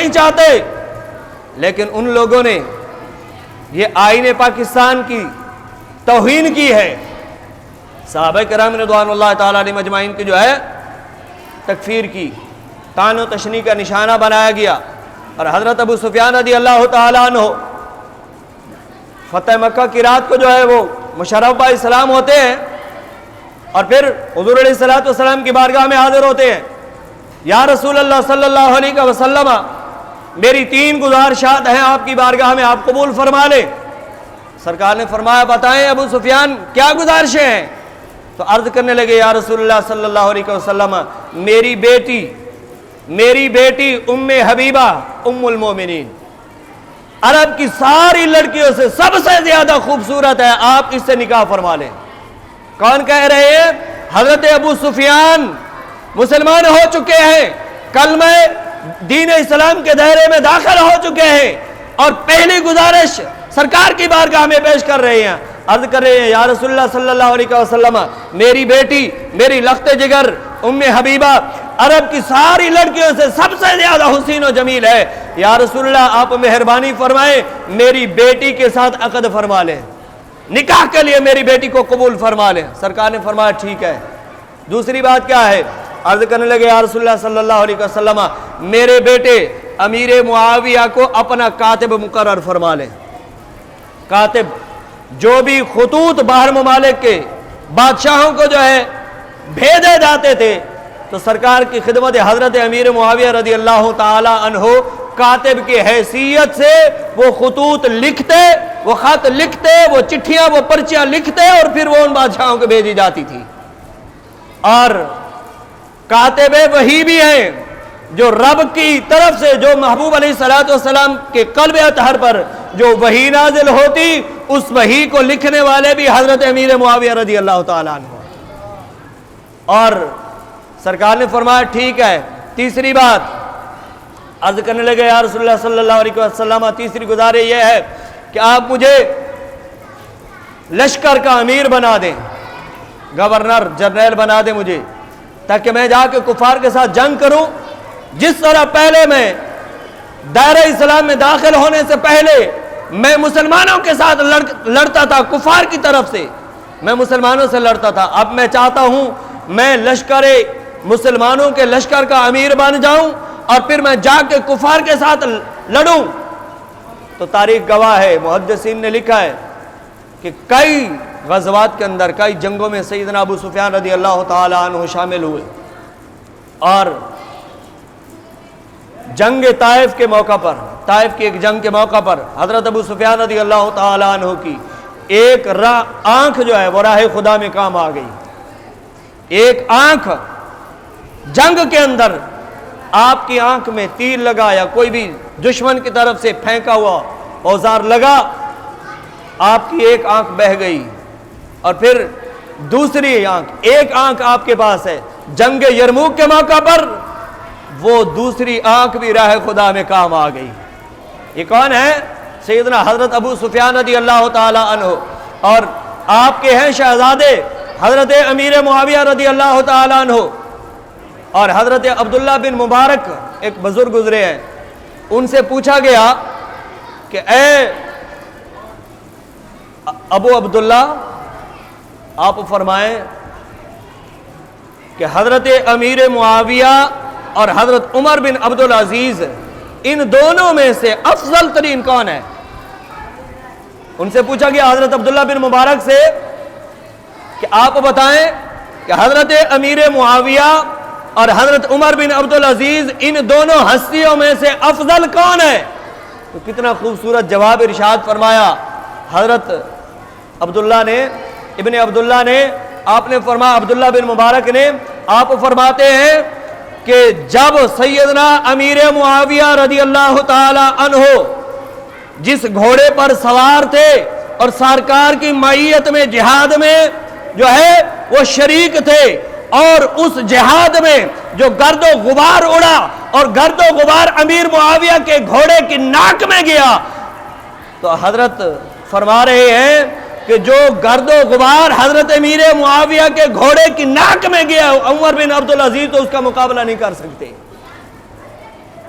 نہیں چاہتے، لیکن ان لوگوں نے یہ آئین پاکستان کی توہین کی ہے۔ صحابہ کرام رضوان اللہ تعالیٰ علیہم اجمعین کی جو ہے تکفیر کی، طعن و تشنیع کا نشانہ بنایا گیا، اور حضرت ابو سفیان رضی اللہ تعالیٰ عنہ فتح مکہ کی رات کو جو ہے وہ مشرف با اسلام ہوتے ہیں، اور پھر حضور علیہ السلام کی بارگاہ میں حاضر ہوتے ہیں۔ یا رسول اللہ صلی اللہ علیہ وسلم، میری 3 گزارشات ہیں آپ کی بارگاہ میں، آپ قبول فرما لیں۔ سرکار نے فرمایا بتائیں ابو سفیان کیا گزارشیں ہیں؟ تو عرض کرنے لگے یا رسول اللہ صلی اللہ علیہ وسلم، میری بیٹی ام حبیبہ ام المومنین عرب کی ساری لڑکیوں سے سب سے زیادہ خوبصورت ہے، آپ اس سے نکاح فرما لیں۔ کون کہہ رہے ہیں؟ حضرت ابو سفیان مسلمان ہو چکے ہیں، کلمہ دین اسلام کے دائرے میں داخل ہو چکے ہیں، اور پہلی گزارش سرکار کی بارگاہ میں پیش کر رہے ہیں، عرض کر رہے ہیں یا رسول اللہ صلی اللہ علیہ وسلم، میری بیٹی، میری لخت جگر ام حبیبہ عرب کی ساری لڑکیوں سے سب سے زیادہ حسین و جمیل ہے، یا رسول اللہ آپ مہربانی فرمائیں میری بیٹی کے ساتھ عقد فرما لیں، نکاح کے لیے میری بیٹی کو قبول فرما لیں۔ سرکار نے فرمایا ٹھیک ہے۔ دوسری بات کیا ہے؟ عرض کرنے لگے یا رسول اللہ صلی اللہ علیہ وسلم، میرے بیٹے امیر معاویہ کو اپنا کاتب مقرر فرما لیں۔ کاتب جو بھی خطوط باہر ممالک کے بادشاہوں کو جو ہے بھیجے جاتے تھے، تو سرکار کی خدمت حضرت امیر معاویہ رضی اللہ تعالی عنہ کاتب کی حیثیت سے وہ خطوط لکھتے، وہ خط لکھتے، وہ چٹھیاں، وہ پرچیاں لکھتے، اور پھر وہ ان بادشاہوں کو بھیجی جاتی تھی۔ اور کاتب وحی بھی ہیں جو رب کی طرف سے، جو محبوب علیہ السلام کے قلب اطہر پر جو وحی نازل ہوتی، اس وحی کو لکھنے والے بھی حضرت امیر معاویہ رضی اللہ تعالیٰ عنہ۔ اور سرکار نے فرمایا ٹھیک ہے۔ تیسری بات عرض کرنے لگے یا رسول اللہ صلی اللہ علیہ وسلم، تیسری گزارش یہ ہے کہ آپ مجھے لشکر کا امیر بنا دیں، گورنر جنرل بنا دیں مجھے، تاکہ میں جا کے کفار کے ساتھ جنگ کروں۔ جس طرح پہلے میں دائرہ اسلام میں داخل ہونے سے پہلے میں مسلمانوں کے ساتھ لڑتا تھا، کفار کی طرف سے میں مسلمانوں سے لڑتا تھا، اب میں چاہتا ہوں میں مسلمانوں کے لشکر کا امیر بن جاؤں، اور پھر میں جا کے کفار کے ساتھ لڑوں۔ تو تاریخ گواہ ہے، محدثین نے لکھا ہے کہ کئی غزوات کے اندر، کئی جنگوں میں سیدنا ابو سفیان رضی اللہ تعالی عنہ شامل ہوئے، اور جنگ طائف کے موقع پر، طائف کی ایک جنگ کے موقع پر حضرت ابو سفیان رضی اللہ تعالی عنہ کی ایک آنکھ جو ہے وہ راہ خدا میں کام آ گئی۔ ایک آنکھ جنگ کے اندر آپ کی آنکھ میں تیر لگا، یا کوئی بھی دشمن کی طرف سے پھینکا ہوا اوزار لگا، آپ کی ایک آنکھ بہہ گئی، اور پھر دوسری آنکھ، ایک آنکھ آپ کے پاس ہے، جنگ یرموک کے موقع پر وہ دوسری آنکھ بھی راہ خدا میں کام آ گئی۔ یہ کون ہے؟ سیدنا حضرت ابو سفیان رضی اللہ تعالی عنہ، اور آپ کے ہیں شہزادے حضرت امیر معاویہ رضی اللہ تعالی عنہ، اور حضرت عبداللہ بن مبارک ایک بزرگ گزرے ہیں، ان سے پوچھا گیا کہ اے ابو عبداللہ، آپ فرمائیں کہ حضرت امیر معاویہ اور حضرت عمر بن عبدالعزیز، ان دونوں میں سے افضل ترین کون ہے؟ ان سے پوچھا گیا حضرت عبداللہ بن مبارک سے کہ آپ بتائیں کہ حضرت امیر معاویہ اور حضرت عمر بن عبدالعزیز ان دونوں ہستیوں میں سے افضل کون ہے؟ تو کتنا خوبصورت جواب ارشاد فرمایا حضرت عبداللہ نے، ابن عبداللہ نے، آپ نے فرمایا، عبداللہ بن مبارک نے، آپ فرماتے ہیں کہ جب سیدنا امیر معاویہ رضی اللہ تعالی عنہ جس گھوڑے پر سوار تھے اور سرکار کی معیت میں جہاد میں جو ہے وہ شریک تھے، اور اس جہاد میں جو گرد و غبار اڑا اور گرد و غبار امیر معاویہ کے گھوڑے کی ناک میں گیا، تو حضرت فرما رہے ہیں کہ جو گرد و غبار حضرت امیر معاویہ کے گھوڑے کی ناک میں گیا، عمر بن عبدالعزیز تو اس کا مقابلہ نہیں کر سکتے۔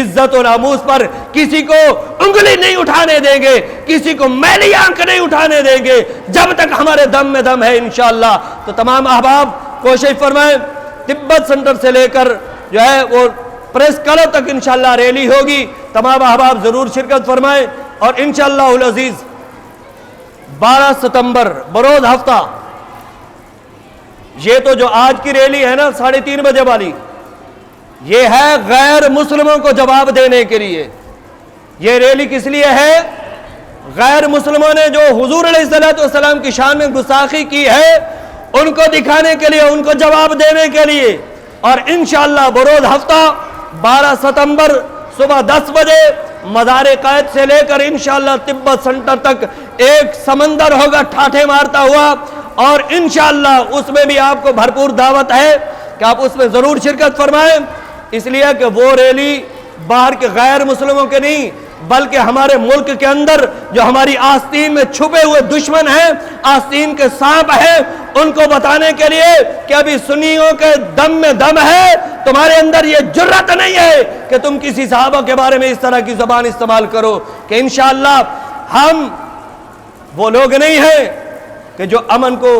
عزت و ناموس پر کسی کو انگلی نہیں اٹھانے دیں گے، کسی کو میلی آنکھ نہیں اٹھانے دیں گے جب تک ہمارے دم میں دم ہے انشاءاللہ۔ تو تمام احباب کوشش فرمائیں، تبت سینٹر سے لے کر جو ہے وہ پریس کلب تک انشاءاللہ ریلی ہوگی، تمام احباب ضرور شرکت فرمائیں۔ اور انشاءاللہ العزیز 12 ستمبر بروز ہفتہ، یہ تو جو آج کی ریلی ہے نا 3:30 بجے والی، یہ ہے غیر مسلموں کو جواب دینے کے لیے۔ یہ ریلی کس لیے ہے؟ غیر مسلموں نے جو حضور علیہ السلام کی شان میں گستاخی کی ہے ان کو دکھانے کے لیے، ان کو جواب دینے کے لیے۔ اور انشاءاللہ بروز ہفتہ 12 ستمبر صبح 10 بجے مزار قائد سے لے کر انشاءاللہ تبت سینٹر تک ایک سمندر ہوگا ٹھاٹھے مارتا ہوا، اور انشاءاللہ اس میں بھی آپ کو بھرپور دعوت ہے کہ آپ اس میں ضرور شرکت فرمائیں، اس لیے کہ وہ ریلی باہر کے غیر مسلموں کے نہیں بلکہ ہمارے ملک کے اندر جو ہماری آستین میں چھپے ہوئے دشمن ہیں، آستین کے سانپ ہیں، ان کو بتانے کے لیے کہ ابھی سنیوں کے دم میں دم ہے، تمہارے اندر یہ جرت نہیں ہے کہ تم کسی صحابہ کے بارے میں اس طرح کی زبان استعمال کرو، کہ انشاءاللہ ہم وہ لوگ نہیں ہیں کہ جو امن کو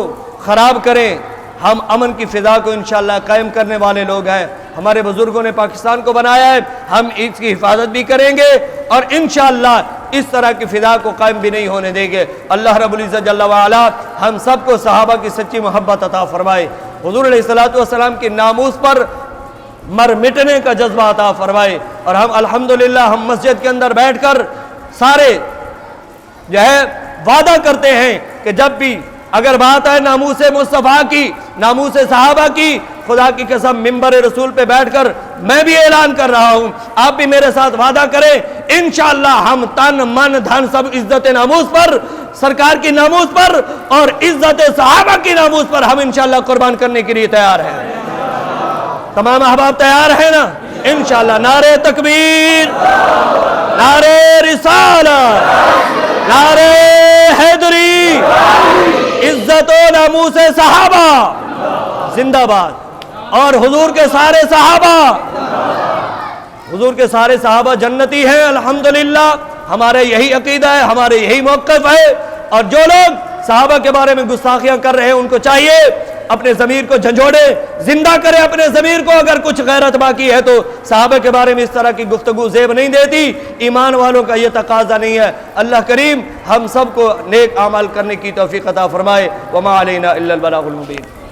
خراب کریں، ہم امن کی فضا کو انشاءاللہ قائم کرنے والے لوگ ہیں۔ ہمارے بزرگوں نے پاکستان کو بنایا ہے، ہم اس کی حفاظت بھی کریں گے اور انشاءاللہ اس طرح کی فضا کو قائم بھی نہیں ہونے دیں گے۔ اللہ رب العزت جل وعلا ہم سب کو صحابہ کی سچی محبت عطا فرمائے، حضور علیہ السلام کی ناموس پر مر مٹنے کا جذبہ عطا فرمائے، اور ہم الحمدللہ ہم مسجد کے اندر بیٹھ کر سارے جو ہے وعدہ کرتے ہیں کہ جب بھی اگر بات ہے ناموس مصطفیٰ کی، ناموس صحابہ کی، خدا کی قسم ممبر رسول پہ بیٹھ کر میں بھی اعلان کر رہا ہوں، آپ بھی میرے ساتھ وعدہ کریں، انشاءاللہ ہم تن من دھن سب عزت ناموس پر، سرکار کی ناموس پر اور عزت صحابہ کی ناموس پر ہم انشاءاللہ قربان کرنے کے لیے تیار ہیں۔ تمام احباب تیار ہیں نا؟ انشاءاللہ نعرہ تکبیر، نعرہ رسالت، نعرہ حیدری، عزت و ناموس صحابہ زندہ باد، اور حضور کے سارے صحابہ، حضور کے سارے صحابہ جنتی ہیں الحمدللہ، ہمارے یہی عقیدہ ہے، ہمارے یہی موقف ہے، اور جو لوگ صحابہ کے بارے میں گستاخیاں کر رہے ہیں ان کو چاہیے اپنے ضمیر کو جھنجھوڑے، زندہ کرے اپنے ضمیر کو، اگر کچھ غیرت باقی ہے تو صحابہ کے بارے میں اس طرح کی گفتگو زیب نہیں دیتی، ایمان والوں کا یہ تقاضا نہیں ہے۔ اللہ کریم ہم سب کو نیک اعمال کرنے کی توفیق عطا فرمائے، وما علینا الا البلاغ المبین۔